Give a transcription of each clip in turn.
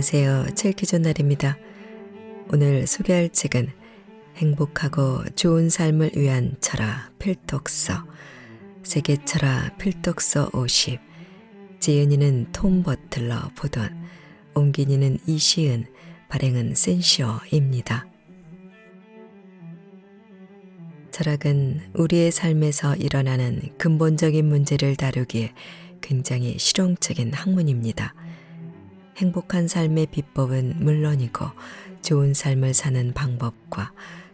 안녕하세요. 첼키존날입니다. 오늘 소개할 책은 행복하고 좋은 삶을 위한 철학 필독서, 세계 철학 필독서 50, 지은이는 톰 버틀러 보돈, 옮긴이는 이시은, 발행은 센시어입니다. 철학은 우리의 삶에서 일어나는 근본적인 문제를 다루기에 굉장히 실용적인 학문입니다. 행복한 삶의 비법은 물론이고 좋은 삶을 사는 방법과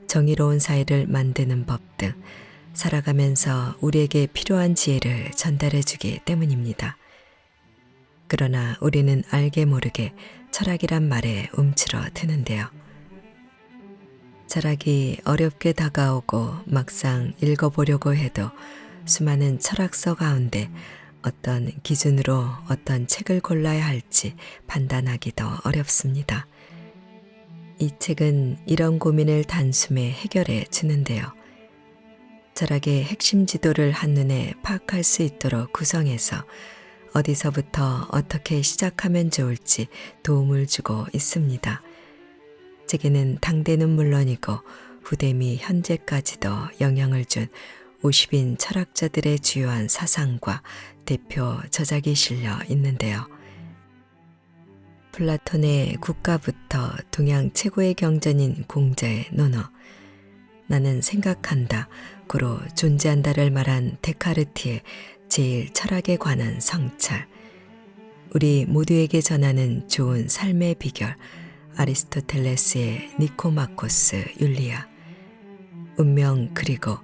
정의로운 사회를 만드는 법 등 살아가면서 우리에게 필요한 지혜를 전달해 주기 때문입니다. 그러나 우리는 알게 모르게 철학이란 말에 움츠러 드는데요. 철학이 어렵게 다가오고 막상 읽어보려고 해도 수많은 철학서 가운데 어떤 기준으로 어떤 책을 골라야 할지 판단하기도 어렵습니다. 이 책은 이런 고민을 단숨에 해결해 주는데요. 철학의 핵심 지도를 한눈에 파악할 수 있도록 구성해서 어디서부터 어떻게 시작하면 좋을지 도움을 주고 있습니다. 책에는 당대는 물론이고 후대 미 현재까지도 영향을 준 50인 철학자들의 주요한 사상과 대표 저작이 실려 있는데요. 플라톤의 국가부터 동양 최고의 경전인 공자의 논어, 나는 생각한다, 고로 존재한다를 말한 데카르트의 제일 철학에 관한 성찰, 우리 모두에게 전하는 좋은 삶의 비결, 아리스토텔레스의 니코마코스 율리아, 운명 그리고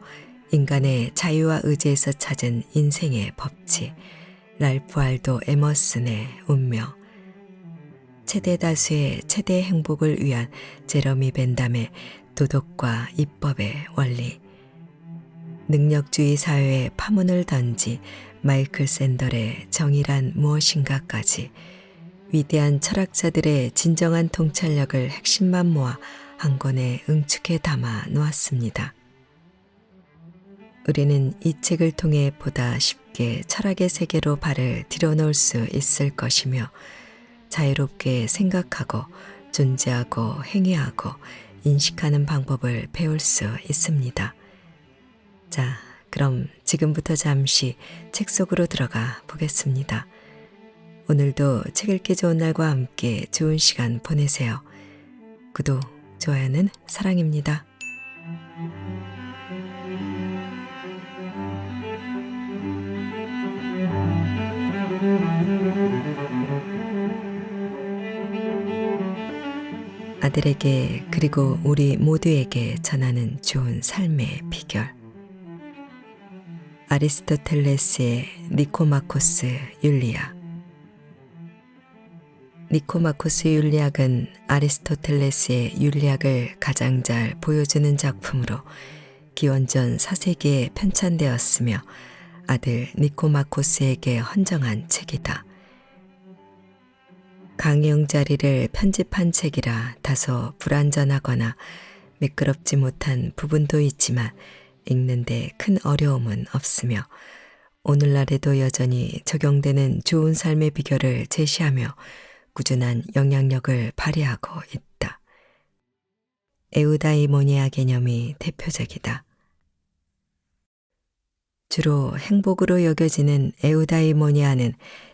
인간의 자유와 의지에서 찾은 인생의 법칙, 랄프 알도 에머슨의 운명, 최대 다수의 최대 행복을 위한 제러미 벤담의 도덕과 입법의 원리, 능력주의 사회에 파문을 던지 마이클 샌델의 정의란 무엇인가까지 위대한 철학자들의 진정한 통찰력을 핵심만 모아 한 권에 응축해 담아 놓았습니다. 우리는 이 책을 통해 보다 쉽게 철학의 세계로 발을 들여놓을 수 있을 것이며 자유롭게 생각하고 존재하고 행위하고 인식하는 방법을 배울 수 있습니다. 자, 그럼 지금부터 잠시 책 속으로 들어가 보겠습니다. 오늘도 책 읽기 좋은 날과 함께 좋은 시간 보내세요. 구독, 좋아요는 사랑입니다. 아들에게 그리고 우리 모두에게 전하는 좋은 삶의 비결. 아리스토텔레스의 니코마코스 율리아. 니코마코스 율리학은 아리스토텔레스의 율리학을 가장 잘 보여주는 작품으로 기원전 4세기에 편찬되었으며 아들 니코마코스에게 헌정한 책이다. 강의용 자리를 편집한 책이라 다소 불완전하거나 매끄럽지 못한 부분도 있지만 읽는데 큰 어려움은 없으며 오늘날에도 여전히 적용되는 좋은 삶의 비결을 제시하며 꾸준한 영향력을 발휘하고 있다. 에우다이모니아 개념이 대표적이다. 주로 행복으로 여겨지는 에우다이모니아는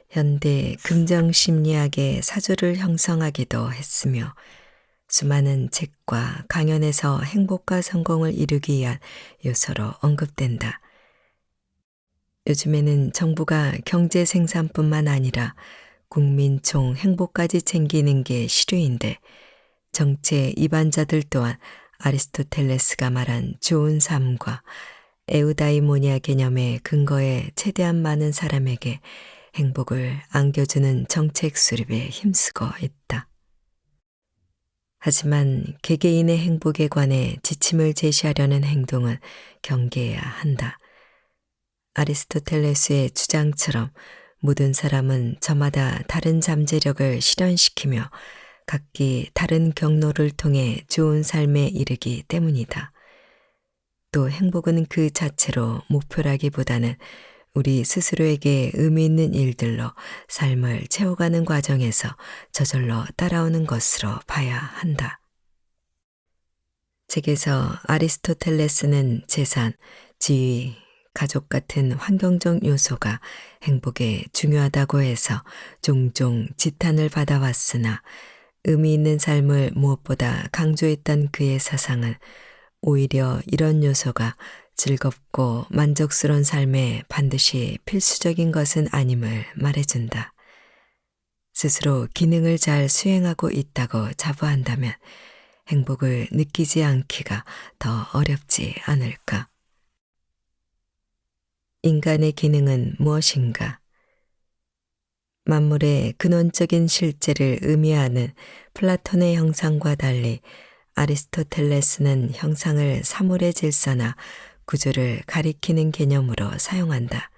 현대 긍정심리학의 사조를 형성하기도 했으며 수많은 책과 강연에서 행복과 성공을 이루기 위한 요소로 언급된다. 요즘에는 정부가 경제 생산뿐만 아니라 국민 총 행복까지 챙기는 게 시류인데 정체 이반자들 또한 아리스토텔레스가 말한 좋은 삶과 에우다이모니아 개념의 근거에 최대한 많은 사람에게 행복을 안겨주는 정책 수립에 힘쓰고 있다. 하지만 개개인의 행복에 관해 지침을 제시하려는 행동은 경계해야 한다. 아리스토텔레스의 주장처럼 모든 사람은 저마다 다른 잠재력을 실현시키며 각기 다른 경로를 통해 좋은 삶에 이르기 때문이다. 또 행복은 그 자체로 목표라기보다는 우리 스스로에게 의미 있는 일들로 삶을 채워가는 과정에서 저절로 따라오는 것으로 봐야 한다. 책에서 아리스토텔레스는 재산, 지위, 가족 같은 환경적 요소가 행복에 중요하다고 해서 종종 지탄을 받아왔으나 의미 있는 삶을 무엇보다 강조했던 그의 사상은 오히려 이런 요소가 즐겁고 만족스러운 삶에 반드시 필수적인 것은 아님을 말해준다. 스스로 기능을 잘 수행하고 있다고 자부한다면 행복을 느끼지 않기가 더 어렵지 않을까? 인간의 기능은 무엇인가? 만물의 근원적인 실제를 의미하는 플라톤의 형상과 달리 아리스토텔레스는 형상을 사물의 질서나 구조를 가리키는 개념으로 사용한다.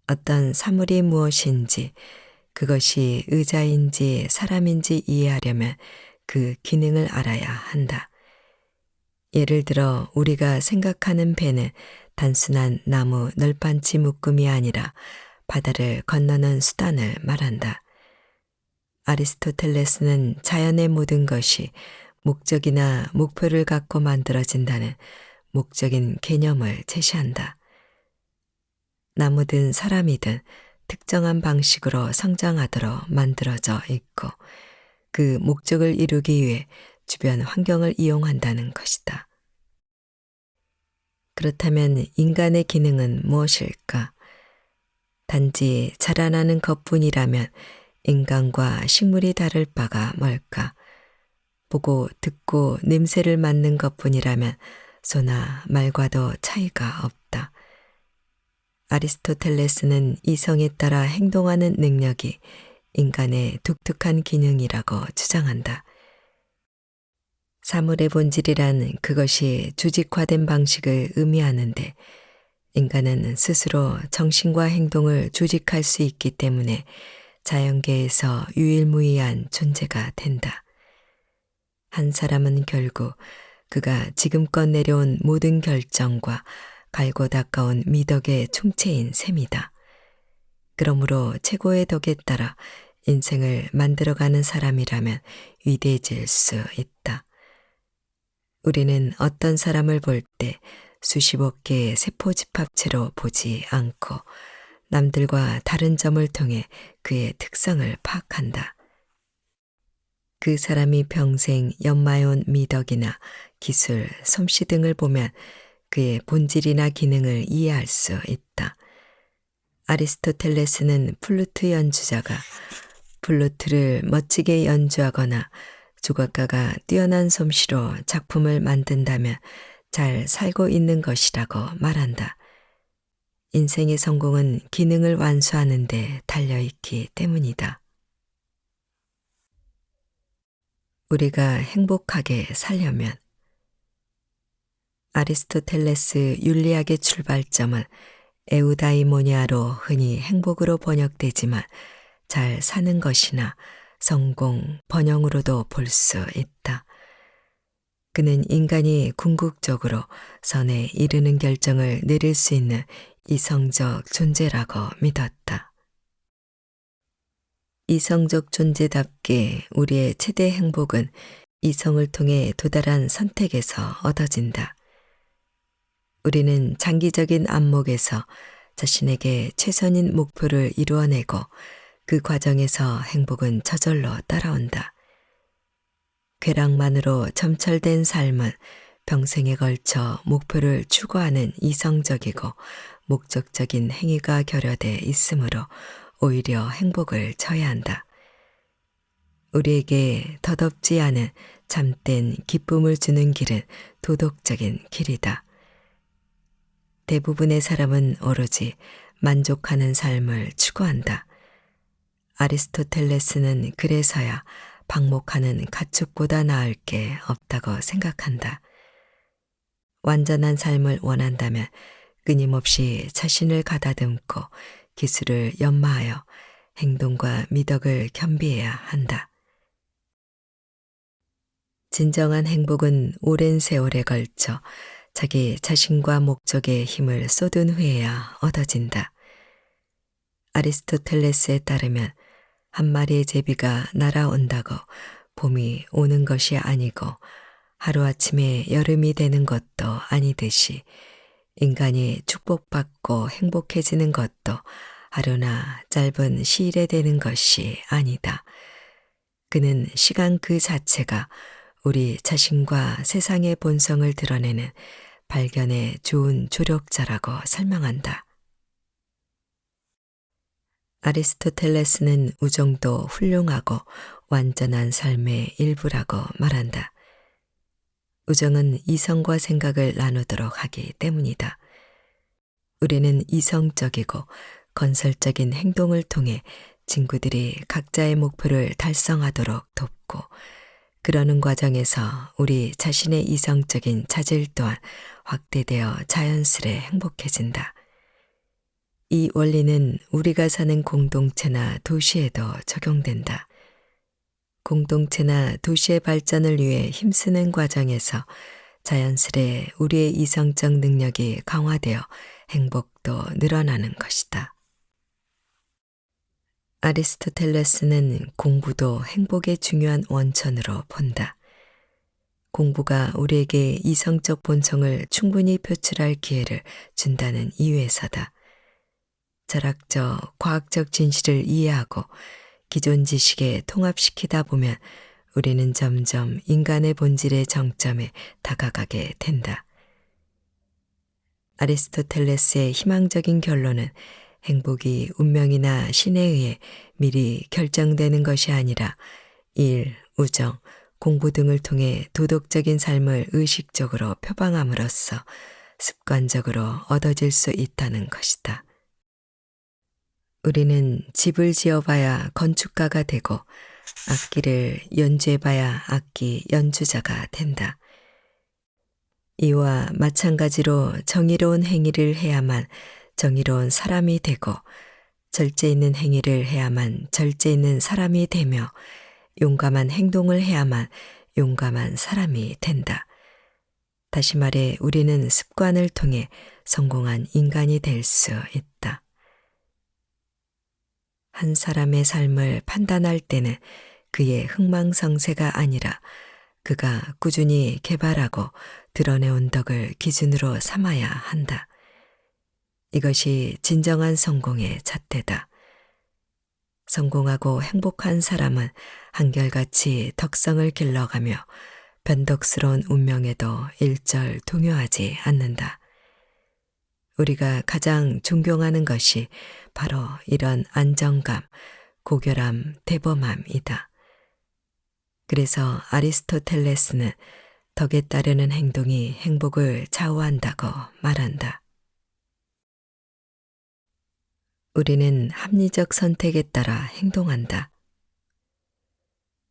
어떤 사물이 무엇인지, 그것이 의자인지 사람인지 이해하려면 그 기능을 알아야 한다. 예를 들어 우리가 생각하는 배는 단순한 나무 널빤지 묶음이 아니라 바다를 건너는 수단을 말한다. 아리스토텔레스는 자연의 모든 것이 목적이나 목표를 갖고 만들어진다는 목적인 개념을 제시한다. 나무든 사람이든 특정한 방식으로 성장하도록 만들어져 있고 그 목적을 이루기 위해 주변 환경을 이용한다는 것이다. 그렇다면 인간의 기능은 무엇일까? 단지 자라나는 것뿐이라면 인간과 식물이 다를 바가 뭘까? 보고 듣고 냄새를 맡는 것뿐이라면 소나 말과도 차이가 없다. 아리스토텔레스는 이성에 따라 행동하는 능력이 인간의 독특한 기능이라고 주장한다. 사물의 본질이란 그것이 조직화된 방식을 의미하는데 인간은 스스로 정신과 행동을 조직할 수 있기 때문에 자연계에서 유일무이한 존재가 된다. 한 사람은 결국 그가 지금껏 내려온 모든 결정과 갈고 닦아온 미덕의 총체인 셈이다. 그러므로 최고의 덕에 따라 인생을 만들어가는 사람이라면 위대해질 수 있다. 우리는 어떤 사람을 볼 때 수십억 개의 세포 집합체로 보지 않고 남들과 다른 점을 통해 그의 특성을 파악한다. 그 사람이 평생 연마해온 미덕이나 기술, 솜씨 등을 보면 그의 본질이나 기능을 이해할 수 있다. 아리스토텔레스는 플루트 연주자가 플루트를 멋지게 연주하거나 조각가가 뛰어난 솜씨로 작품을 만든다면 잘 살고 있는 것이라고 말한다. 인생의 성공은 기능을 완수하는 데 달려있기 때문이다. 우리가 행복하게 살려면 아리스토텔레스 윤리학의 출발점은 에우다이모니아로 흔히 행복으로 번역되지만 잘 사는 것이나 성공, 번영으로도 볼 수 있다. 그는 인간이 궁극적으로 선에 이르는 결정을 내릴 수 있는 이성적 존재라고 믿었다. 이성적 존재답게 우리의 최대 행복은 이성을 통해 도달한 선택에서 얻어진다. 우리는 장기적인 안목에서 자신에게 최선인 목표를 이루어내고 그 과정에서 행복은 저절로 따라온다. 쾌락만으로 점철된 삶은 평생에 걸쳐 목표를 추구하는 이성적이고 목적적인 행위가 결여돼 있으므로 오히려 행복을 저해한다. 우리에게 덧없지 않은 참된 기쁨을 주는 길은 도덕적인 길이다. 대부분의 사람은 오로지 만족하는 삶을 추구한다. 아리스토텔레스는 그래서야 방목하는 가축보다 나을 게 없다고 생각한다. 완전한 삶을 원한다면 끊임없이 자신을 가다듬고 기술을 연마하여 행동과 미덕을 겸비해야 한다. 진정한 행복은 오랜 세월에 걸쳐 자기 자신과 목적에 힘을 쏟은 후에야 얻어진다. 아리스토텔레스에 따르면 한 마리의 제비가 날아온다고 봄이 오는 것이 아니고 하루아침에 여름이 되는 것도 아니듯이 인간이 축복받고 행복해지는 것도 하루나 짧은 시일에 되는 것이 아니다. 그는 시간 그 자체가 우리 자신과 세상의 본성을 드러내는 발견의 좋은 조력자라고 설명한다. 아리스토텔레스는 우정도 훌륭하고 완전한 삶의 일부라고 말한다. 우정은 이성과 생각을 나누도록 하기 때문이다. 우리는 이성적이고 건설적인 행동을 통해 친구들이 각자의 목표를 달성하도록 돕고, 그러는 과정에서 우리 자신의 이성적인 자질 또한 확대되어 자연스레 행복해진다. 이 원리는 우리가 사는 공동체나 도시에도 적용된다. 공동체나 도시의 발전을 위해 힘쓰는 과정에서 자연스레 우리의 이성적 능력이 강화되어 행복도 늘어나는 것이다. 아리스토텔레스는 공부도 행복의 중요한 원천으로 본다. 공부가 우리에게 이성적 본성을 충분히 표출할 기회를 준다는 이유에서다. 철학적, 과학적 진실을 이해하고 기존 지식에 통합시키다 보면 우리는 점점 인간의 본질의 정점에 다가가게 된다. 아리스토텔레스의 희망적인 결론은 행복이 운명이나 신에 의해 미리 결정되는 것이 아니라 일, 우정, 공부 등을 통해 도덕적인 삶을 의식적으로 표방함으로써 습관적으로 얻어질 수 있다는 것이다. 우리는 집을 지어봐야 건축가가 되고 악기를 연주해봐야 악기 연주자가 된다. 이와 마찬가지로 정의로운 행위를 해야만 정의로운 사람이 되고 절제 있는 행위를 해야만 절제 있는 사람이 되며 용감한 행동을 해야만 용감한 사람이 된다. 다시 말해 우리는 습관을 통해 성공한 인간이 될 수 있다. 한 사람의 삶을 판단할 때는 그의 흥망성쇠가 아니라 그가 꾸준히 개발하고 드러내온 덕을 기준으로 삼아야 한다. 이것이 진정한 성공의 잣대다. 성공하고 행복한 사람은 한결같이 덕성을 길러가며 변덕스러운 운명에도 일절 동요하지 않는다. 우리가 가장 존경하는 것이 바로 이런 안정감, 고결함, 대범함이다. 그래서 아리스토텔레스는 덕에 따르는 행동이 행복을 좌우한다고 말한다. 우리는 합리적 선택에 따라 행동한다.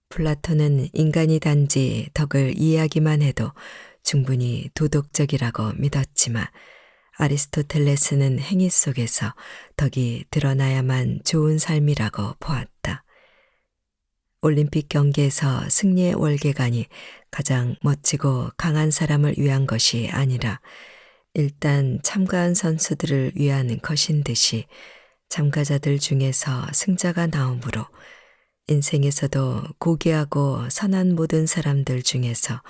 플라톤은 인간이 단지 덕을 이해하기만 해도 충분히 도덕적이라고 믿었지만 아리스토텔레스는 행위 속에서 덕이 드러나야만 좋은 삶이라고 보았다. 올림픽 경기에서 승리의 월계관이 가장 멋지고 강한 사람을 위한 것이 아니라 일단 참가한 선수들을 위한 것인 듯이 참가자들 중에서 승자가 나오므로 인생에서도 고귀하고 선한 모든 사람들 중에서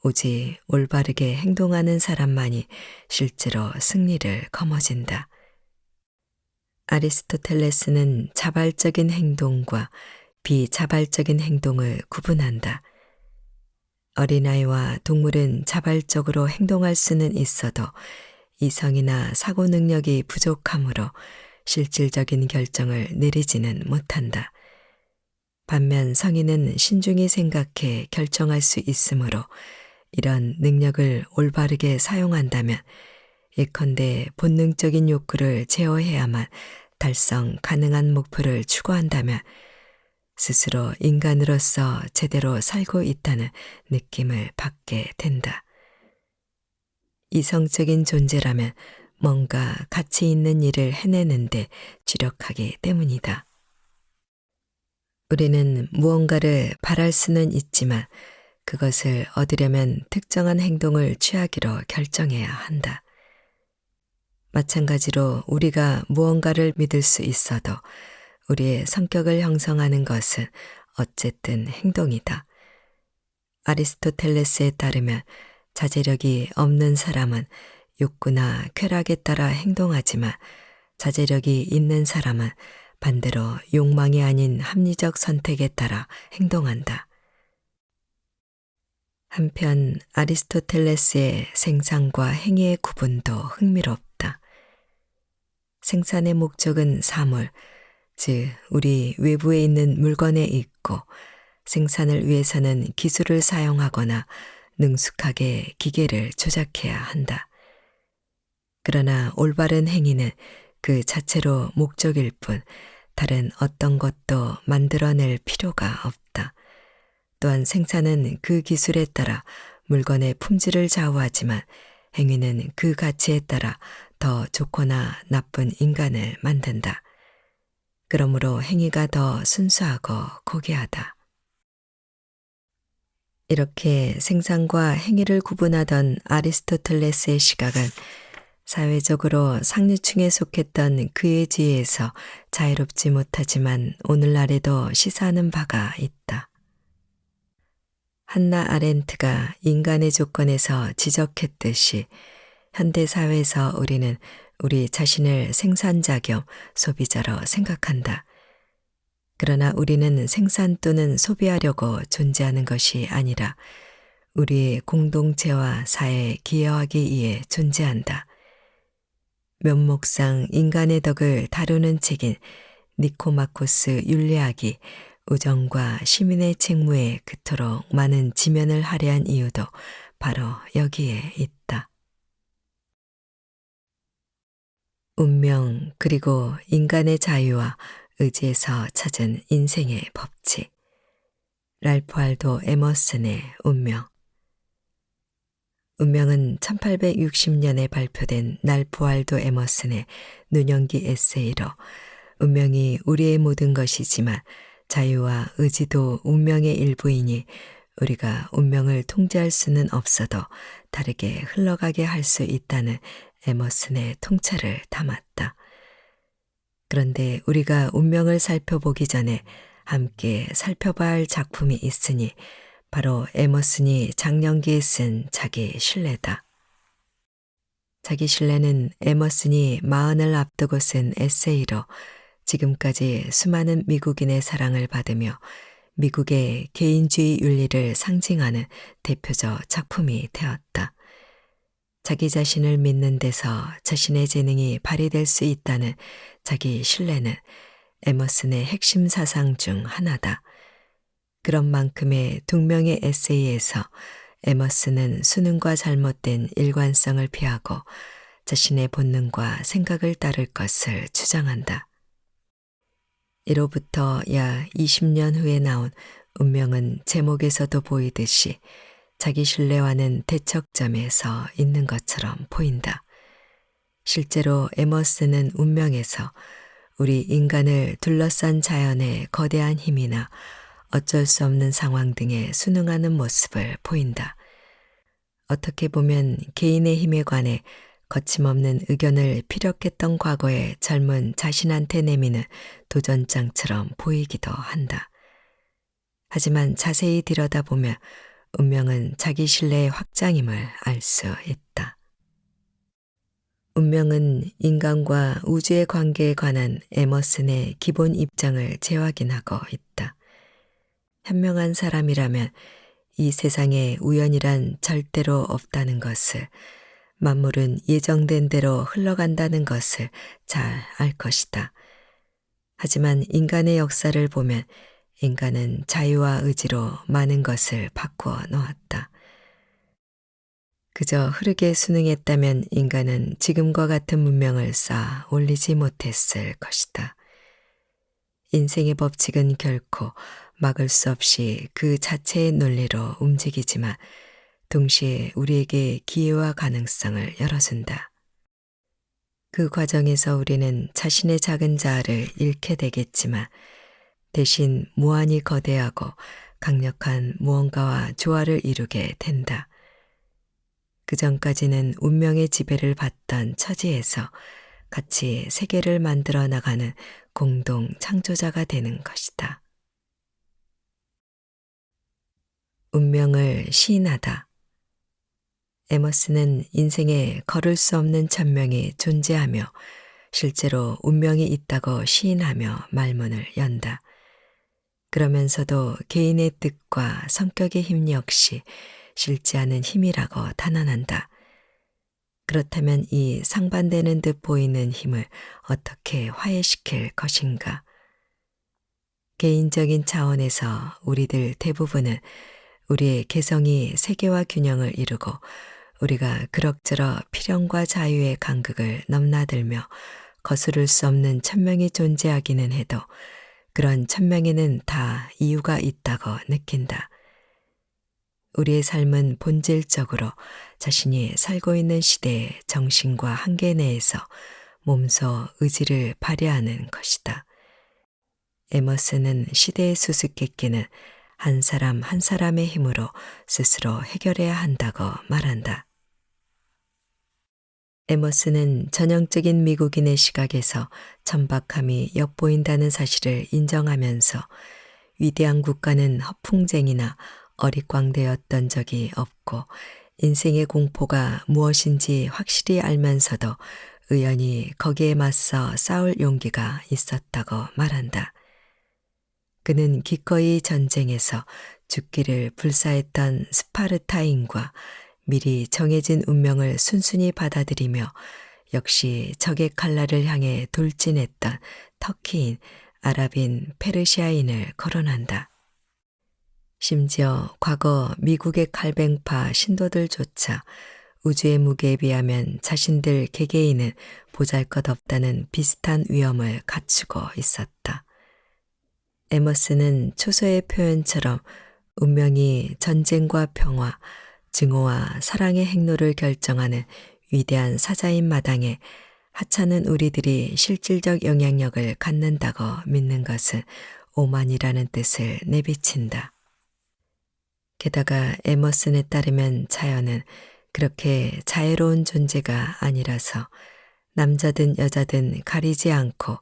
오직 올바르게 행동하는 사람만이 실제로 승리를 거머쥔다. 아리스토텔레스는 자발적인 행동과 비자발적인 행동을 구분한다. 어린아이와 동물은 자발적으로 행동할 수는 있어도 이성이나 사고 능력이 부족하므로 실질적인 결정을 내리지는 못한다. 반면 성인은 신중히 생각해 결정할 수 있으므로 이런 능력을 올바르게 사용한다면 예컨대 본능적인 욕구를 제어해야만 달성 가능한 목표를 추구한다면 스스로 인간으로서 제대로 살고 있다는 느낌을 받게 된다. 이성적인 존재라면 뭔가 가치 있는 일을 해내는데 주력하기 때문이다. 우리는 무언가를 바랄 수는 있지만 그것을 얻으려면 특정한 행동을 취하기로 결정해야 한다. 마찬가지로 우리가 무언가를 믿을 수 있어도 우리의 성격을 형성하는 것은 어쨌든 행동이다. 아리스토텔레스에 따르면 자제력이 없는 사람은 욕구나 쾌락에 따라 행동하지만 자제력이 있는 사람은 반대로 욕망이 아닌 합리적 선택에 따라 행동한다. 한편 아리스토텔레스의 생산과 행위의 구분도 흥미롭다. 생산의 목적은 사물, 즉 우리 외부에 있는 물건에 있고 생산을 위해서는 기술을 사용하거나 능숙하게 기계를 조작해야 한다. 그러나 올바른 행위는 그 자체로 목적일 뿐 다른 어떤 것도 만들어낼 필요가 없다. 또한 생산은 그 기술에 따라 물건의 품질을 좌우하지만 행위는 그 가치에 따라 더 좋거나 나쁜 인간을 만든다. 그러므로 행위가 더 순수하고 고귀하다. 이렇게 생산과 행위를 구분하던 아리스토텔레스의 시각은 사회적으로 상류층에 속했던 그의 지혜에서 자유롭지 못하지만 오늘날에도 시사하는 바가 있다. 한나 아렌트가 인간의 조건에서 지적했듯이 현대사회에서 우리는 우리 자신을 생산자 겸 소비자로 생각한다. 그러나 우리는 생산 또는 소비하려고 존재하는 것이 아니라 우리의 공동체와 사회에 기여하기 위해 존재한다. 면목상 인간의 덕을 다루는 책인 니코마코스 윤리학이 우정과 시민의 책무에 그토록 많은 지면을 할애한 이유도 바로 여기에 있다. 운명 그리고 인간의 자유와 의지에서 찾은 인생의 법칙. 랄프 알도 에머슨의 운명. 운명은 1860년에 발표된 랄프 알도 에머슨의 누년기 에세이로 운명이 우리의 모든 것이지만 자유와 의지도 운명의 일부이니 우리가 운명을 통제할 수는 없어도 다르게 흘러가게 할 수 있다는 에머슨의 통찰을 담았다. 그런데 우리가 운명을 살펴보기 전에 함께 살펴봐야 할 작품이 있으니 바로 에머슨이 장년기에 쓴 자기 신뢰다. 자기 신뢰는 에머슨이 40을 앞두고 쓴 에세이로 지금까지 수많은 미국인의 사랑을 받으며 미국의 개인주의 윤리를 상징하는 대표적 작품이 되었다. 자기 자신을 믿는 데서 자신의 재능이 발휘될 수 있다는 자기 신뢰는 에머슨의 핵심 사상 중 하나다. 그런 만큼의 동명의 에세이에서 에머슨은 수능과 잘못된 일관성을 피하고 자신의 본능과 생각을 따를 것을 주장한다. 이로부터 약 20년 후에 나온 운명은 제목에서도 보이듯이 자기 신뢰와는 대척점에 서 있는 것처럼 보인다. 실제로 에머슨은 운명에서 우리 인간을 둘러싼 자연의 거대한 힘이나 어쩔 수 없는 상황 등에 순응하는 모습을 보인다. 어떻게 보면 개인의 힘에 관해 거침없는 의견을 피력했던 과거의 젊은 자신한테 내미는 도전장처럼 보이기도 한다. 하지만 자세히 들여다보면 운명은 자기 신뢰의 확장임을 알 수 있다. 운명은 인간과 우주의 관계에 관한 에머슨의 기본 입장을 재확인하고 있다. 현명한 사람이라면 이 세상에 우연이란 절대로 없다는 것을, 만물은 예정된 대로 흘러간다는 것을 잘 알 것이다. 하지만 인간의 역사를 보면 인간은 자유와 의지로 많은 것을 바꾸어 놓았다. 그저 흐르게 순응했다면 인간은 지금과 같은 문명을 쌓아 올리지 못했을 것이다. 인생의 법칙은 결코 막을 수 없이 그 자체의 논리로 움직이지만 동시에 우리에게 기회와 가능성을 열어준다. 그 과정에서 우리는 자신의 작은 자아를 잃게 되겠지만 대신 무한히 거대하고 강력한 무언가와 조화를 이루게 된다. 그 전까지는 운명의 지배를 받던 처지에서 같이 세계를 만들어 나가는 공동 창조자가 되는 것이다. 운명을 시인하다. 에머스는 인생에 걸을 수 없는 천명이 존재하며 실제로 운명이 있다고 시인하며 말문을 연다. 그러면서도 개인의 뜻과 성격의 힘 역시 싫지 않은 힘이라고 단언한다. 그렇다면 이 상반되는 듯 보이는 힘을 어떻게 화해시킬 것인가? 개인적인 차원에서 우리들 대부분은 우리의 개성이 세계와 균형을 이루고 우리가 그럭저럭 필연과 자유의 간극을 넘나들며 거스를 수 없는 천명이 존재하기는 해도 그런 천명에는 다 이유가 있다고 느낀다. 우리의 삶은 본질적으로 자신이 살고 있는 시대의 정신과 한계 내에서 몸소 의지를 발휘하는 것이다. 에머스는 시대의 수수께끼는 한 사람 한 사람의 힘으로 스스로 해결해야 한다고 말한다. 에머스는 전형적인 미국인의 시각에서 천박함이 엿보인다는 사실을 인정하면서 위대한 국가는 허풍쟁이나 어릿광대였던 적이 없고 인생의 공포가 무엇인지 확실히 알면서도 의연히 거기에 맞서 싸울 용기가 있었다고 말한다. 그는 기꺼이 전쟁에서 죽기를 불사했던 스파르타인과 미리 정해진 운명을 순순히 받아들이며 역시 적의 칼날을 향해 돌진했던 터키인, 아랍인, 페르시아인을 거론한다. 심지어 과거 미국의 칼뱅파 신도들조차 우주의 무게에 비하면 자신들 개개인은 보잘것없다는 비슷한 위험을 갖추고 있었다. 에머스는 초소의 표현처럼 운명이 전쟁과 평화, 증오와 사랑의 행로를 결정하는 위대한 사자인 마당에 하찮은 우리들이 실질적 영향력을 갖는다고 믿는 것은 오만이라는 뜻을 내비친다. 게다가 에머슨에 따르면 자연은 그렇게 자애로운 존재가 아니라서 남자든 여자든 가리지 않고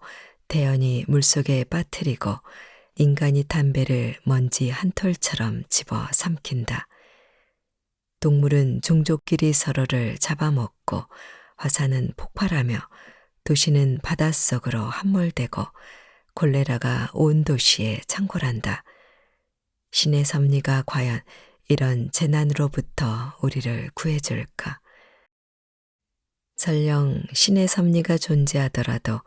태연히 물속에 빠뜨리고 인간이 담배를 먼지 한 톨처럼 집어 삼킨다. 동물은 종족끼리 서로를 잡아먹고 화산은 폭발하며 도시는 바닷속으로 함몰되고 콜레라가 온 도시에 창궐한다. 신의 섭리가 과연 이런 재난으로부터 우리를 구해줄까? 설령 신의 섭리가 존재하더라도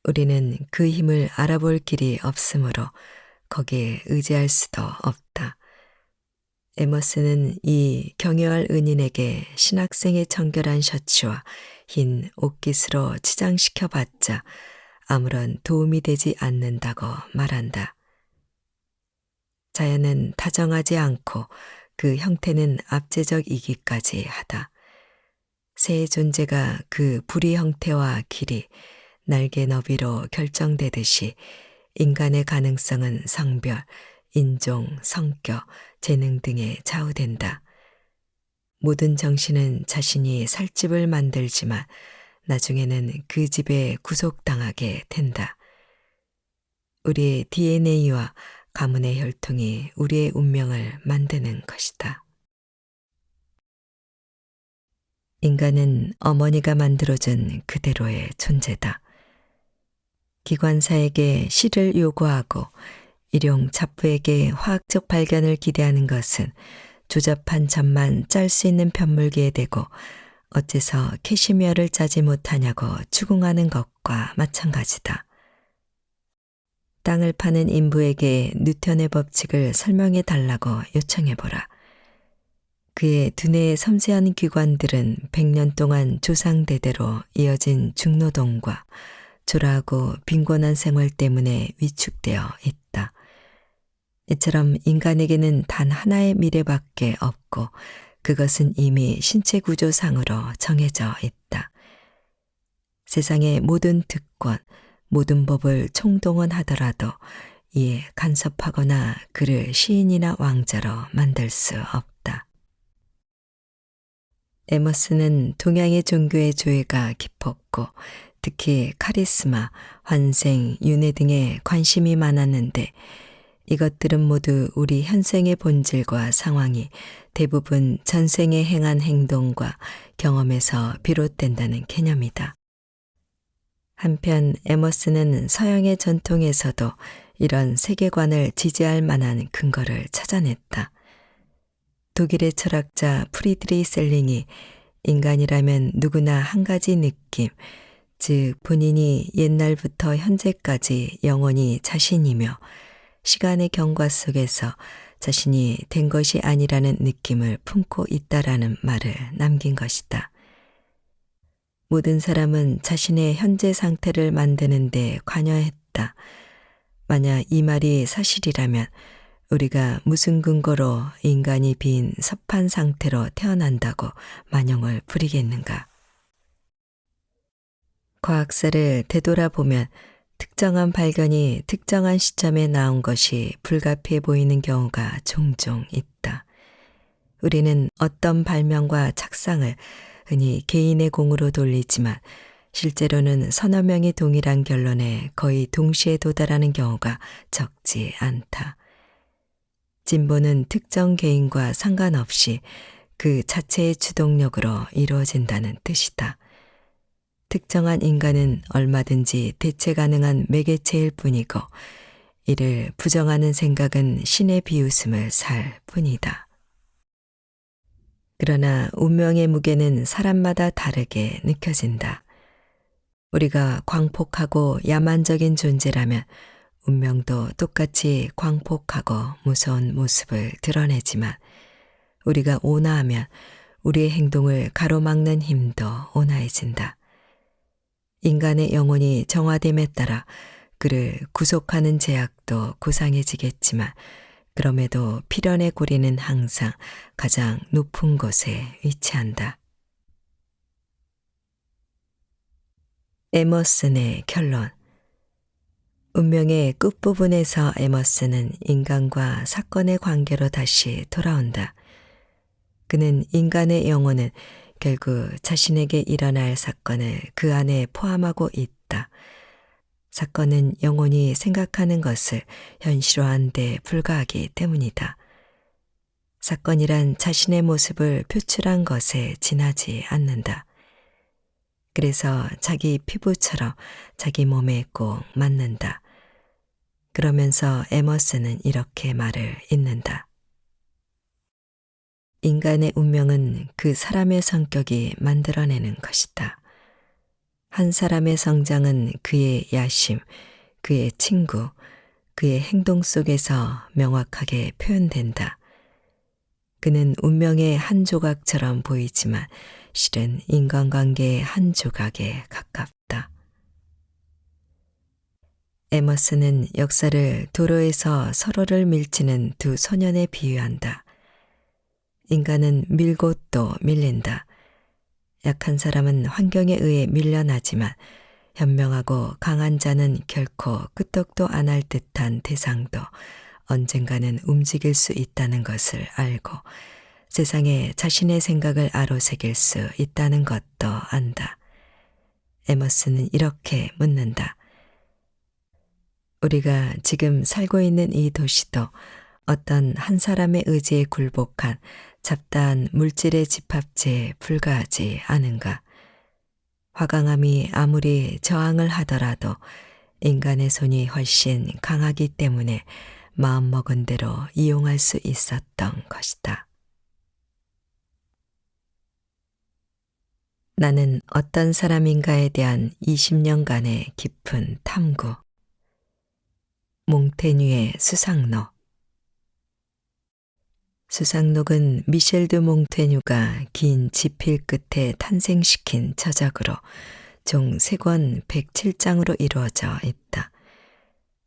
우리는 그 힘을 알아볼 길이 없으므로 거기에 의지할 수도 없다. 에머스는 이 경외할 은인에게 신학생의 정결한 셔츠와 흰 옷깃으로 치장시켜봤자 아무런 도움이 되지 않는다고 말한다. 자연은 다정하지 않고 그 형태는 압제적이기까지 하다. 새 존재가 그 부리 형태와 길이, 날개 너비로 결정되듯이 인간의 가능성은 성별, 인종, 성격, 재능 등에 좌우된다. 모든 정신은 자신이 살 집을 만들지만 나중에는 그 집에 구속당하게 된다. 우리의 DNA와 가문의 혈통이 우리의 운명을 만드는 것이다. 인간은 어머니가 만들어준 그대로의 존재다. 기관사에게 시를 요구하고 일용 잡부에게 화학적 발견을 기대하는 것은 조잡한 점만 짤 수 있는 편물기에 대고 어째서 캐시미어를 짜지 못하냐고 추궁하는 것과 마찬가지다. 땅을 파는 인부에게 뉴턴의 법칙을 설명해 달라고 요청해보라. 그의 두뇌의 섬세한 기관들은 100년 동안 조상대대로 이어진 중노동과 초라하고 빈곤한 생활 때문에 위축되어 있다. 이처럼 인간에게는 단 하나의 미래밖에 없고 그것은 이미 신체 구조상으로 정해져 있다. 세상의 모든 특권, 모든 법을 총동원하더라도 이에 간섭하거나 그를 시인이나 왕자로 만들 수 없다. 에머스는 동양의 종교의 조예가 깊었고 특히 카리스마, 환생, 윤회 등에 관심이 많았는데 이것들은 모두 우리 현생의 본질과 상황이 대부분 전생에 행한 행동과 경험에서 비롯된다는 개념이다. 한편 에머스는 서양의 전통에서도 이런 세계관을 지지할 만한 근거를 찾아냈다. 독일의 철학자 프리드리 셀링이 인간이라면 누구나 한 가지 느낌, 즉 본인이 옛날부터 현재까지 영원히 자신이며 시간의 경과 속에서 자신이 된 것이 아니라는 느낌을 품고 있다라는 말을 남긴 것이다. 모든 사람은 자신의 현재 상태를 만드는 데 관여했다. 만약 이 말이 사실이라면 우리가 무슨 근거로 인간이 빈 섭한 상태로 태어난다고 만용을 부리겠는가? 과학사를 되돌아보면 특정한 발견이 특정한 시점에 나온 것이 불가피해 보이는 경우가 종종 있다. 우리는 어떤 발명과 착상을 흔히 개인의 공으로 돌리지만 실제로는 서너 명이 동일한 결론에 거의 동시에 도달하는 경우가 적지 않다. 진보는 특정 개인과 상관없이 그 자체의 주동력으로 이루어진다는 뜻이다. 특정한 인간은 얼마든지 대체 가능한 매개체일 뿐이고 이를 부정하는 생각은 신의 비웃음을 살 뿐이다. 그러나 운명의 무게는 사람마다 다르게 느껴진다. 우리가 광폭하고 야만적인 존재라면 운명도 똑같이 광폭하고 무서운 모습을 드러내지만 우리가 온화하면 우리의 행동을 가로막는 힘도 온화해진다. 인간의 영혼이 정화됨에 따라 그를 구속하는 제약도 고상해지겠지만 그럼에도 필연의 고리는 항상 가장 높은 곳에 위치한다. 에머슨의 결론. 운명의 끝부분에서 에머슨은 인간과 사건의 관계로 다시 돌아온다. 그는 인간의 영혼은 결국 자신에게 일어날 사건을 그 안에 포함하고 있다. 사건은 영혼이 생각하는 것을 현실화한 데 불과하기 때문이다. 사건이란 자신의 모습을 표출한 것에 지나지 않는다. 그래서 자기 피부처럼 자기 몸에 꼭 맞는다. 그러면서 에머슨은 이렇게 말을 잇는다. 인간의 운명은 그 사람의 성격이 만들어내는 것이다. 한 사람의 성장은 그의 야심, 그의 친구, 그의 행동 속에서 명확하게 표현된다. 그는 운명의 한 조각처럼 보이지만 실은 인간관계의 한 조각에 가깝다. 에머슨은 역사를 도로에서 서로를 밀치는 두 소년에 비유한다. 인간은 밀고 또 밀린다. 약한 사람은 환경에 의해 밀려나지만 현명하고 강한 자는 결코 끄떡도 안 할 듯한 대상도 언젠가는 움직일 수 있다는 것을 알고 세상에 자신의 생각을 아로새길 수 있다는 것도 안다. 에머슨은 이렇게 묻는다. 우리가 지금 살고 있는 이 도시도 어떤 한 사람의 의지에 굴복한 잡다한 물질의 집합체에 불과하지 않은가? 화강암이 아무리 저항을 하더라도 인간의 손이 훨씬 강하기 때문에 마음먹은 대로 이용할 수 있었던 것이다. 나는 어떤 사람인가에 대한 20년간의 깊은 탐구. 몽테뉴의 수상록. 수상록은 미셸 드 몽테뉴가 긴 지필 끝에 탄생시킨 저작으로 총 3권 107장으로 이루어져 있다.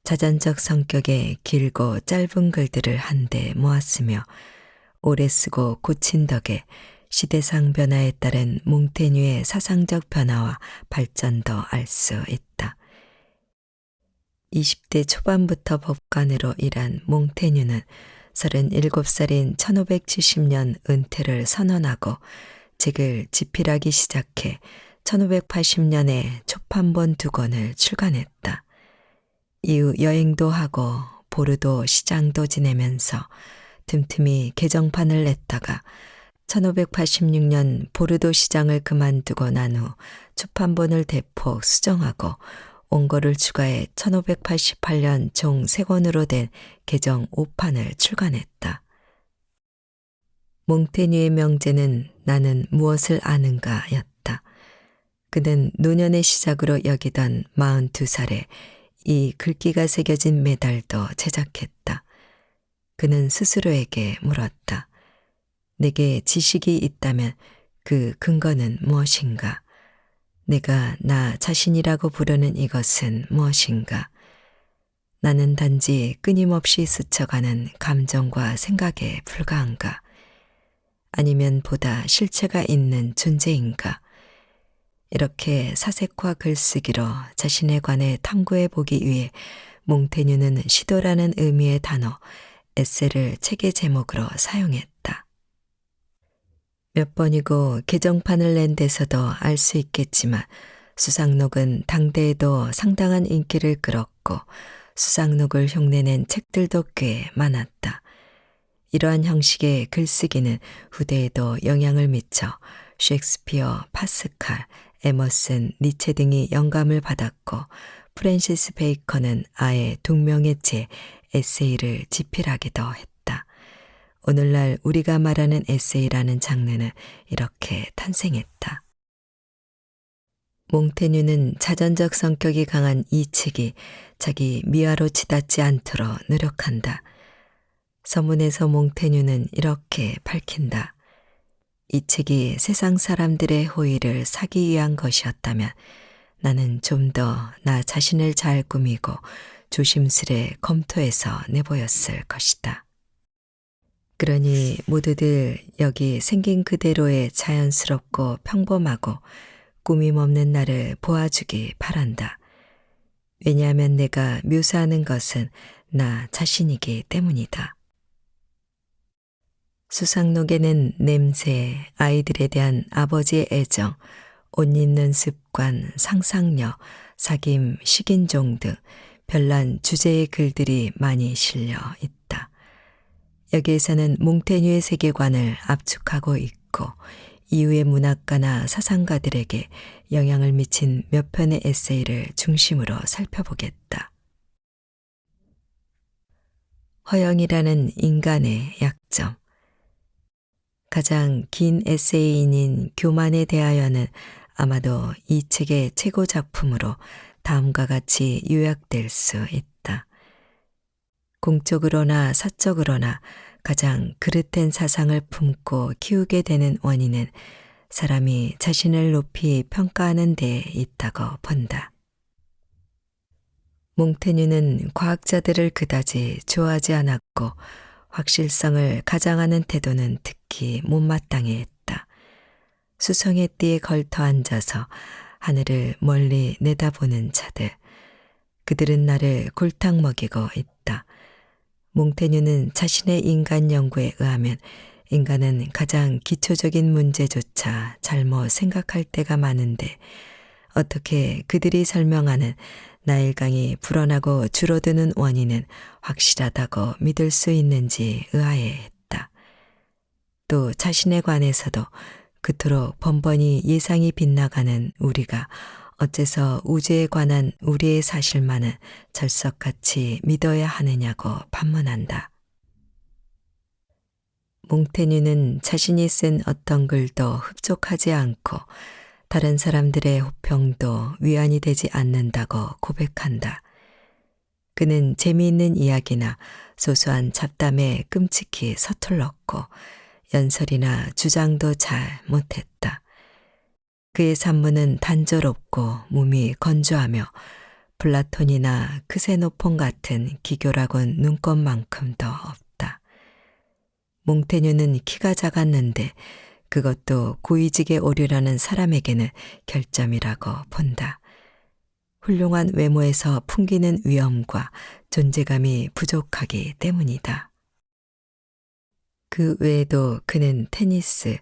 자전적 성격의 길고 짧은 글들을 한데 모았으며 오래 쓰고 고친 덕에 시대상 변화에 따른 몽테뉴의 사상적 변화와 발전도 알 수 있다. 20대 초반부터 법관으로 일한 몽테뉴는 37살인 1570년 은퇴를 선언하고 책을 집필하기 시작해 1580년에 초판본 2권을 출간했다. 이후 여행도 하고 보르도 시장도 지내면서 틈틈이 개정판을 냈다가 1586년 보르도 시장을 그만두고 난 후 초판본을 대폭 수정하고 원고를 추가해 1588년 총 3권으로 된 개정 5판을 출간했다. 몽테뉴의 명제는 나는 무엇을 아는가 였다. 그는 노년의 시작으로 여기던 42살에 이 글귀가 새겨진 메달도 제작했다. 그는 스스로에게 물었다. 내게 지식이 있다면 그 근거는 무엇인가? 내가 나 자신이라고 부르는 이것은 무엇인가? 나는 단지 끊임없이 스쳐가는 감정과 생각에 불과한가? 아니면 보다 실체가 있는 존재인가? 이렇게 사색과 글쓰기로 자신에 관해 탐구해 보기 위해 몽테뉴는 시도라는 의미의 단어 에세를 책의 제목으로 사용했다. 몇 번이고 개정판을 낸 데서도 알 수 있겠지만 수상록은 당대에도 상당한 인기를 끌었고 수상록을 흉내낸 책들도 꽤 많았다. 이러한 형식의 글쓰기는 후대에도 영향을 미쳐 셰익스피어, 파스칼, 에머슨, 니체 등이 영감을 받았고 프랜시스 베이컨은 아예 동명의 제 에세이를 집필하기도 했다. 오늘날 우리가 말하는 에세이라는 장르는 이렇게 탄생했다. 몽테뉴는 자전적 성격이 강한 이 책이 자기 미화로 치닫지 않도록 노력한다. 서문에서 몽테뉴는 이렇게 밝힌다. 이 책이 세상 사람들의 호의를 사기 위한 것이었다면 나는 좀 더 나 자신을 잘 꾸미고 조심스레 검토해서 내보였을 것이다. 그러니 모두들 여기 생긴 그대로의 자연스럽고 평범하고 꾸밈 없는 나를 보아주기 바란다. 왜냐하면 내가 묘사하는 것은 나 자신이기 때문이다. 수상록에는 냄새, 아이들에 대한 아버지의 애정, 옷 입는 습관, 상상력, 사귐, 식인종 등 별난 주제의 글들이 많이 실려 있다. 여기에서는 몽테뉴의 세계관을 압축하고 있고 이후의 문학가나 사상가들에게 영향을 미친 몇 편의 에세이를 중심으로 살펴보겠다. 허영이라는 인간의 약점. 가장 긴 에세이인 교만에 대하여는 아마도 이 책의 최고 작품으로 다음과 같이 요약될 수 있다. 공적으로나 사적으로나 가장 그릇된 사상을 품고 키우게 되는 원인은 사람이 자신을 높이 평가하는 데 있다고 본다. 몽테뉴는 과학자들을 그다지 좋아하지 않았고 확실성을 가장하는 태도는 특히 못마땅해 했다. 수성의 띠에 걸터 앉아서 하늘을 멀리 내다보는 자들. 그들은 나를 골탕 먹이고 있다. 몽테뉴는 자신의 인간 연구에 의하면 인간은 가장 기초적인 문제조차 잘못 생각할 때가 많은데 어떻게 그들이 설명하는 나일강이 불어나고 줄어드는 원인은 확실하다고 믿을 수 있는지 의아해했다. 또 자신에 관해서도 그토록 번번이 예상이 빗나가는 우리가 어째서 우주에 관한 우리의 사실만은 절석같이 믿어야 하느냐고 반문한다. 몽테뉴는 자신이 쓴 어떤 글도 흡족하지 않고 다른 사람들의 호평도 위안이 되지 않는다고 고백한다. 그는 재미있는 이야기나 소소한 잡담에 끔찍히 서툴렀고 연설이나 주장도 잘 못했다. 그의 산문은 단조롭고 몸이 건조하며 플라톤이나 크세노폰 같은 기교라곤 눈꽃만큼도 없다. 몽테뉴는 키가 작았는데 그것도 고위직에 오르려는 사람에게는 결점이라고 본다. 훌륭한 외모에서 풍기는 위엄과 존재감이 부족하기 때문이다. 그 외에도 그는 테니스,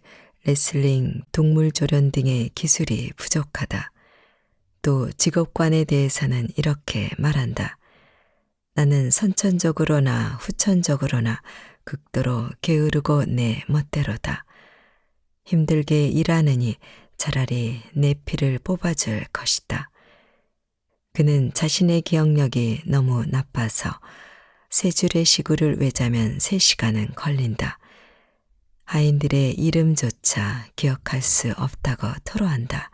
레슬링, 동물조련 등의 기술이 부족하다. 또 직업관에 대해서는 이렇게 말한다. 나는 선천적으로나 후천적으로나 극도로 게으르고 내 멋대로다. 힘들게 일하느니 차라리 내 피를 뽑아줄 것이다. 그는 자신의 기억력이 너무 나빠서 세 줄의 시구를 외자면 3시간은 걸린다. 하인들의 이름조차 기억할 수 없다고 토로한다.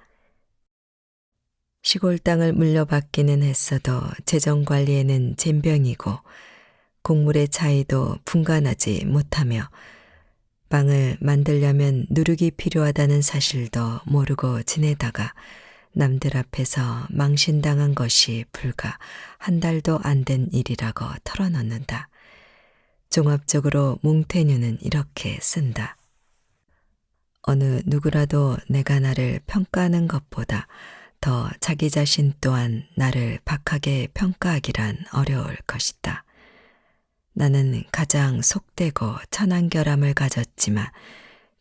시골 땅을 물려받기는 했어도 재정관리에는 젬병이고 곡물의 차이도 분간하지 못하며 빵을 만들려면 누룩이 필요하다는 사실도 모르고 지내다가 남들 앞에서 망신당한 것이 불과 한 달도 안 된 일이라고 털어놓는다. 종합적으로 몽테뉴는 이렇게 쓴다. 어느 누구라도 내가 나를 평가하는 것보다 더 자기 자신 또한 나를 박하게 평가하기란 어려울 것이다. 나는 가장 속되고 천한 결함을 가졌지만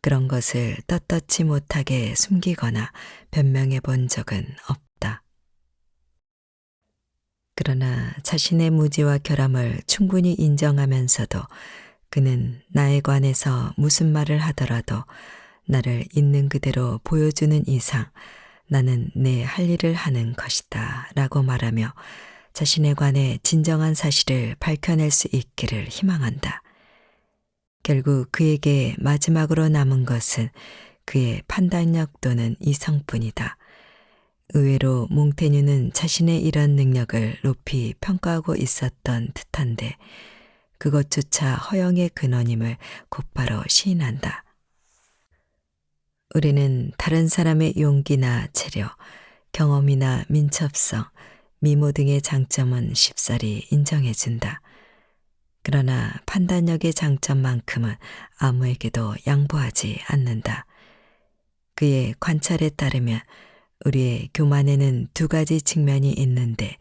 그런 것을 떳떳지 못하게 숨기거나 변명해 본 적은 없다. 그러나 자신의 무지와 결함을 충분히 인정하면서도 그는 나에 관해서 무슨 말을 하더라도 나를 있는 그대로 보여주는 이상 나는 내 할 일을 하는 것이다 라고 말하며 자신에 관해 진정한 사실을 밝혀낼 수 있기를 희망한다. 결국 그에게 마지막으로 남은 것은 그의 판단력 또는 이성뿐이다. 의외로 몽테뉴는 자신의 이런 능력을 높이 평가하고 있었던 듯한데 그것조차 허영의 근원임을 곧바로 시인한다. 우리는 다른 사람의 용기나 체력, 경험이나 민첩성, 미모 등의 장점은 쉽사리 인정해준다. 그러나 판단력의 장점만큼은 아무에게도 양보하지 않는다. 그의 관찰에 따르면 우리의 교만에는 2가지 측면이 있는데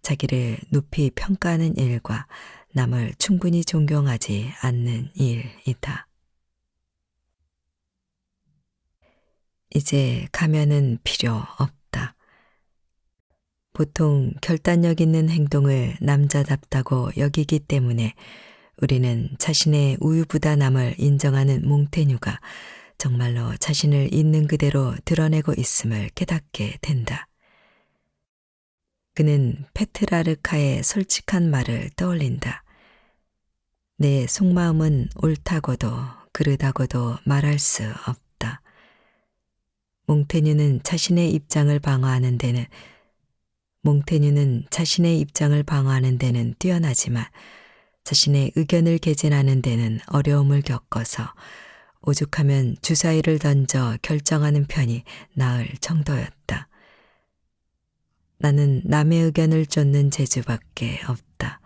자기를 높이 평가하는 일과 남을 충분히 존경하지 않는 일이다. 이제 가면은 필요 없다. 보통 결단력 있는 행동을 남자답다고 여기기 때문에 우리는 자신의 우유부단함을 인정하는 몽테뉴가 정말로 자신을 있는 그대로 드러내고 있음을 깨닫게 된다. 그는 페트라르카의 솔직한 말을 떠올린다. 내 속마음은 옳다고도 그르다고도 말할 수 없다. 몽테뉴는 자신의 입장을 방어하는 데는 뛰어나지만 자신의 의견을 개진하는 데는 어려움을 겪어서 오죽하면 주사위를 던져 결정하는 편이 나을 정도였다. 나는 남의 의견을 쫓는 재주밖에 없다.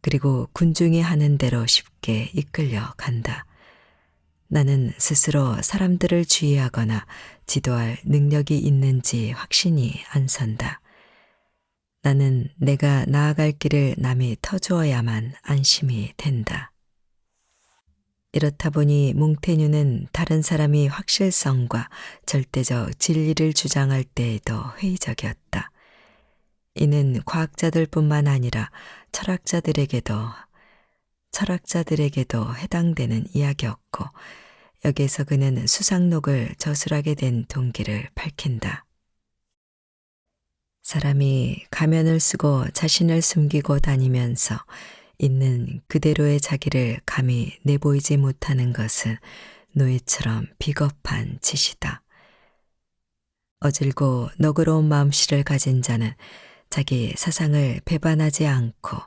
그리고 군중이 하는 대로 쉽게 이끌려 간다. 나는 스스로 사람들을 주의하거나 지도할 능력이 있는지 확신이 안 선다. 나는 내가 나아갈 길을 남이 터주어야만 안심이 된다. 이렇다 보니 몽테뉴는 다른 사람이 확실성과 절대적 진리를 주장할 때에도 회의적이었다. 이는 과학자들뿐만 아니라 철학자들에게도 해당되는 이야기였고 여기에서 그는 수상록을 저술하게 된 동기를 밝힌다. 사람이 가면을 쓰고 자신을 숨기고 다니면서 있는 그대로의 자기를 감히 내보이지 못하는 것은 노예처럼 비겁한 짓이다. 어질고 너그러운 마음씨를 가진 자는 자기 사상을 배반하지 않고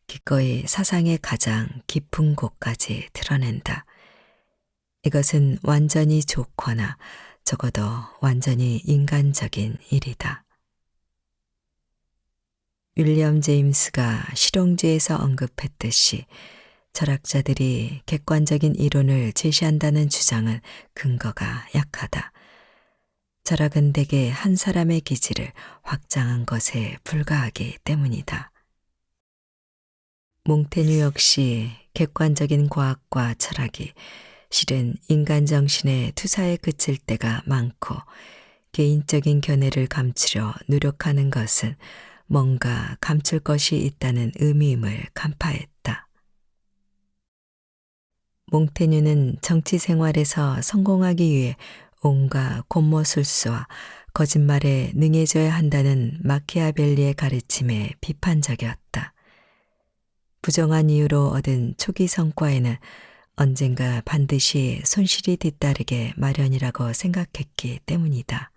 기꺼이 사상의 가장 깊은 곳까지 드러낸다. 이것은 완전히 좋거나 적어도 완전히 인간적인 일이다. 윌리엄 제임스가 실용주의에서 언급했듯이 철학자들이 객관적인 이론을 제시한다는 주장은 근거가 약하다. 철학은 대개 한 사람의 기질을 확장한 것에 불과하기 때문이다. 몽테뉴 역시 객관적인 과학과 철학이 실은 인간 정신의 투사에 그칠 때가 많고 개인적인 견해를 감추려 노력하는 것은 뭔가 감출 것이 있다는 의미임을 간파했다. 몽테뉴는 정치 생활에서 성공하기 위해 온갖 곤모술수와 거짓말에 능해져야 한다는 마키아벨리의 가르침에 비판적이었다. 부정한 이유로 얻은 초기 성과에는 언젠가 반드시 손실이 뒤따르게 마련이라고 생각했기 때문이다.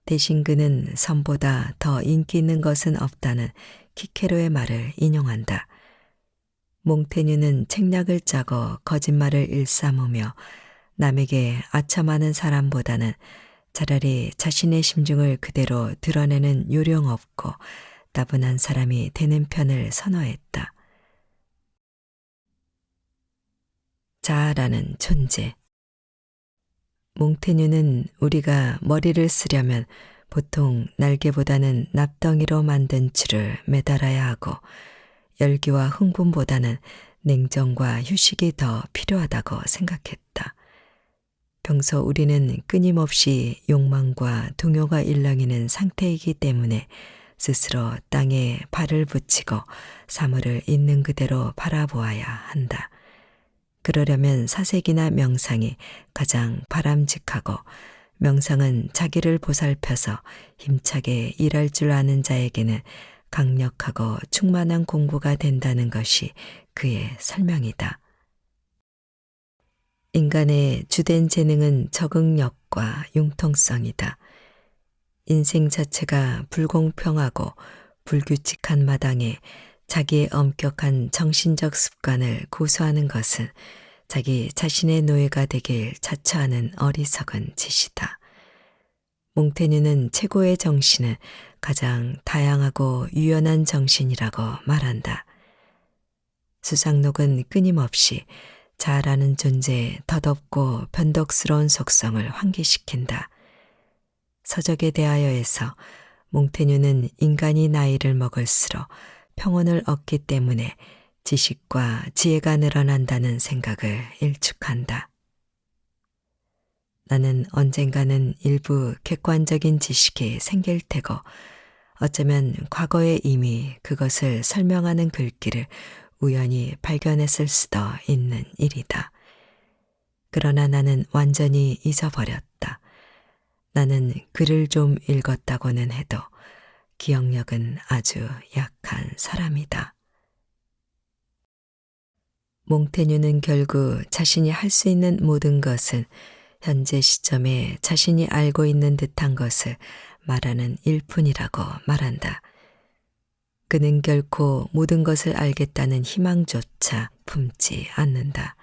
대신 그는 선보다 더 인기 있는 것은 없다는 키케로의 말을 인용한다. 몽테뉴는 책략을 짜고 거짓말을 일삼으며 남에게 아첨하는 사람보다는 차라리 자신의 심중을 그대로 드러내는 요령없고 따분한 사람이 되는 편을 선호했다. 자아라는 존재. 몽테뉴는 우리가 머리를 쓰려면 보통 날개보다는 납덩이로 만든 줄을 매달아야 하고 열기와 흥분보다는 냉정과 휴식이 더 필요하다고 생각했다. 평소 우리는 끊임없이 욕망과 동요가 일렁이는 상태이기 때문에 스스로 땅에 발을 붙이고 사물을 있는 그대로 바라보아야 한다. 그러려면 사색이나 명상이 가장 바람직하고 명상은 자기를 보살펴서 힘차게 일할 줄 아는 자에게는 강력하고 충만한 공부가 된다는 것이 그의 설명이다. 인간의 주된 재능은 적응력과 융통성이다. 인생 자체가 불공평하고 불규칙한 마당에 자기의 엄격한 정신적 습관을 고수하는 것은 자기 자신의 노예가 되길 자처하는 어리석은 짓이다. 몽테뉴는 최고의 정신은 가장 다양하고 유연한 정신이라고 말한다. 수상록은 끊임없이 자아라는 존재의 덧없고 변덕스러운 속성을 환기시킨다. 서적에 대하여에서 몽테뉴는 인간이 나이를 먹을수록 평온을 얻기 때문에 지식과 지혜가 늘어난다는 생각을 일축한다. 나는 언젠가는 일부 객관적인 지식이 생길 테고 어쩌면 과거에 이미 그것을 설명하는 글귀를 우연히 발견했을 수도 있는 일이다. 그러나 나는 완전히 잊어버렸다. 나는 글을 좀 읽었다고는 해도 기억력은 아주 약한 사람이다. 몽테뉴는 결국 자신이 할 수 있는 모든 것은 현재 시점에 자신이 알고 있는 듯한 것을 말하는 일뿐이라고 말한다. 그는 결코 모든 것을 알겠다는 희망조차 품지 않는다.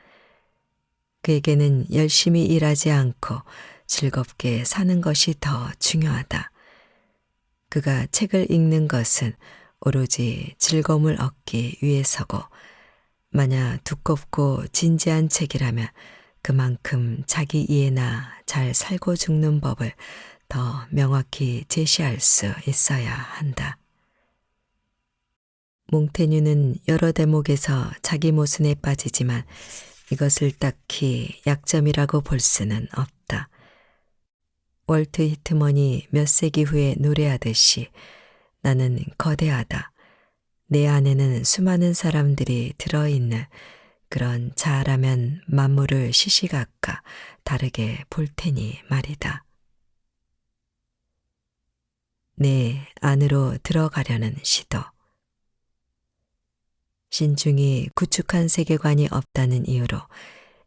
그에게는 열심히 일하지 않고 즐겁게 사는 것이 더 중요하다. 그가 책을 읽는 것은 오로지 즐거움을 얻기 위해서고 만약 두껍고 진지한 책이라면 그만큼 자기 이해나 잘 살고 죽는 법을 더 명확히 제시할 수 있어야 한다. 몽테뉴는 여러 대목에서 자기 모순에 빠지지만 이것을 딱히 약점이라고 볼 수는 없다. 월트 히트먼이 몇 세기 후에 노래하듯이 나는 거대하다. 내 안에는 수많은 사람들이 들어있는 그런 자아라면 만물을 시시각각 다르게 볼 테니 말이다. 내 안으로 들어가려는 시도. 신중히 구축한 세계관이 없다는 이유로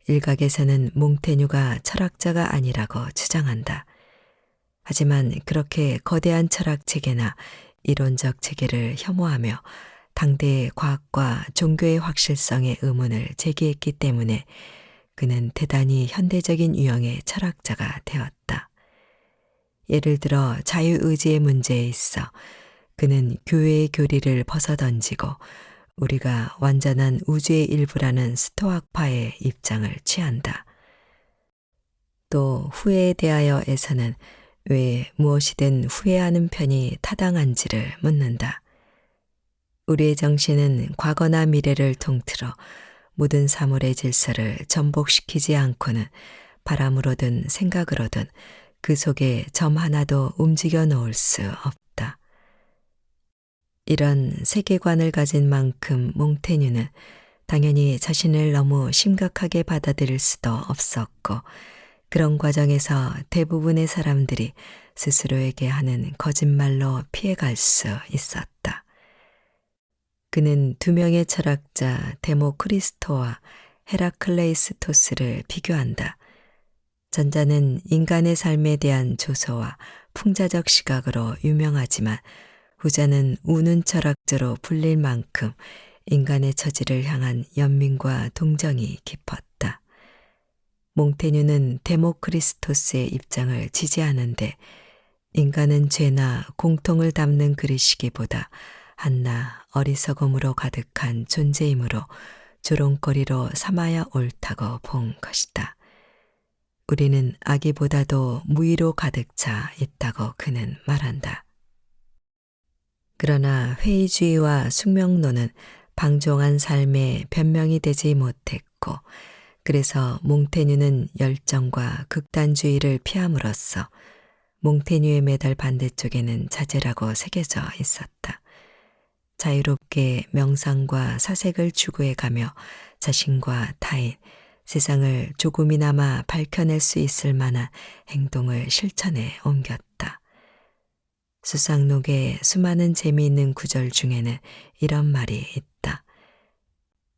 일각에서는 몽테뉴가 철학자가 아니라고 주장한다. 하지만 그렇게 거대한 철학 체계나 이론적 체계를 혐오하며 당대의 과학과 종교의 확실성에 의문을 제기했기 때문에 그는 대단히 현대적인 유형의 철학자가 되었다. 예를 들어 자유의지의 문제에 있어 그는 교회의 교리를 벗어던지고 우리가 완전한 우주의 일부라는 스토아파의 입장을 취한다. 또 후회에 대하여에서는 왜 무엇이든 후회하는 편이 타당한지를 묻는다. 우리의 정신은 과거나 미래를 통틀어 모든 사물의 질서를 전복시키지 않고는 바람으로든 생각으로든 그 속에 점 하나도 움직여 놓을 수 없다. 이런 세계관을 가진 만큼 몽테뉴는 당연히 자신을 너무 심각하게 받아들일 수도 없었고, 그런 과정에서 대부분의 사람들이 스스로에게 하는 거짓말로 피해갈 수 있었다. 그는 두 명의 철학자 데모크리스토와 헤라클레이스토스를 비교한다. 전자는 인간의 삶에 대한 조소와 풍자적 시각으로 유명하지만 후자는 우는 철학자로 불릴 만큼 인간의 처지를 향한 연민과 동정이 깊었다. 몽테뉴는 데모크리스토스의 입장을 지지하는데 인간은 죄나 공통을 담는 그릇이기보다 한낱 어리석음으로 가득한 존재이므로 조롱거리로 삼아야 옳다고 본 것이다. 우리는 아기보다도 무의로 가득 차 있다고 그는 말한다. 그러나 회의주의와 숙명론은 방종한 삶의 변명이 되지 못했고, 그래서 몽테뉴는 열정과 극단주의를 피함으로써 몽테뉴의 메달 반대쪽에는 자제라고 새겨져 있었다. 자유롭게 명상과 사색을 추구해가며 자신과 타인, 세상을 조금이나마 밝혀낼 수 있을 만한 행동을 실천에 옮겼다. 수상록의 수많은 재미있는 구절 중에는 이런 말이 있다.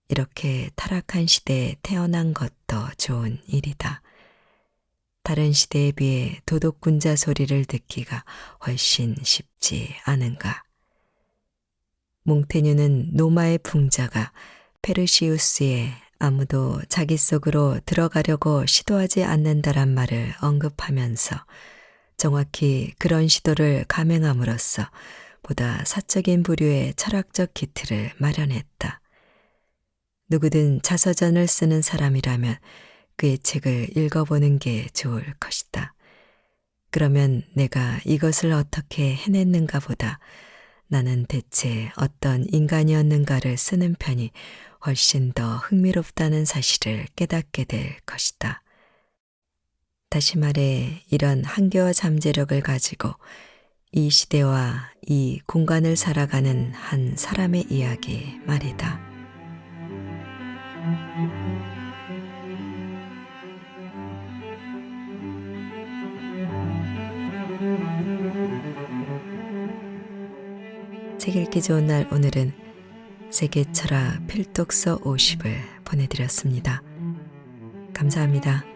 이렇게 타락한 시대에 태어난 것도 좋은 일이다. 다른 시대에 비해 도둑군자 소리를 듣기가 훨씬 쉽지 않은가. 몽테뉴는 노마의 풍자가 페르시우스의 아무도 자기 속으로 들어가려고 시도하지 않는다란 말을 언급하면서 정확히 그런 시도를 감행함으로써 보다 사적인 부류의 철학적 기틀을 마련했다. 누구든 자서전을 쓰는 사람이라면 그의 책을 읽어보는 게 좋을 것이다. 그러면 내가 이것을 어떻게 해냈는가 보다 나는 대체 어떤 인간이었는가를 쓰는 편이 훨씬 더 흥미롭다는 사실을 깨닫게 될 것이다. 다시 말해 이런 한계와 잠재력을 가지고 이 시대와 이 공간을 살아가는 한 사람의 이야기 말이다. 책 읽기 좋은 날 오늘은 세계철학 필독서 50을 보내드렸습니다. 감사합니다.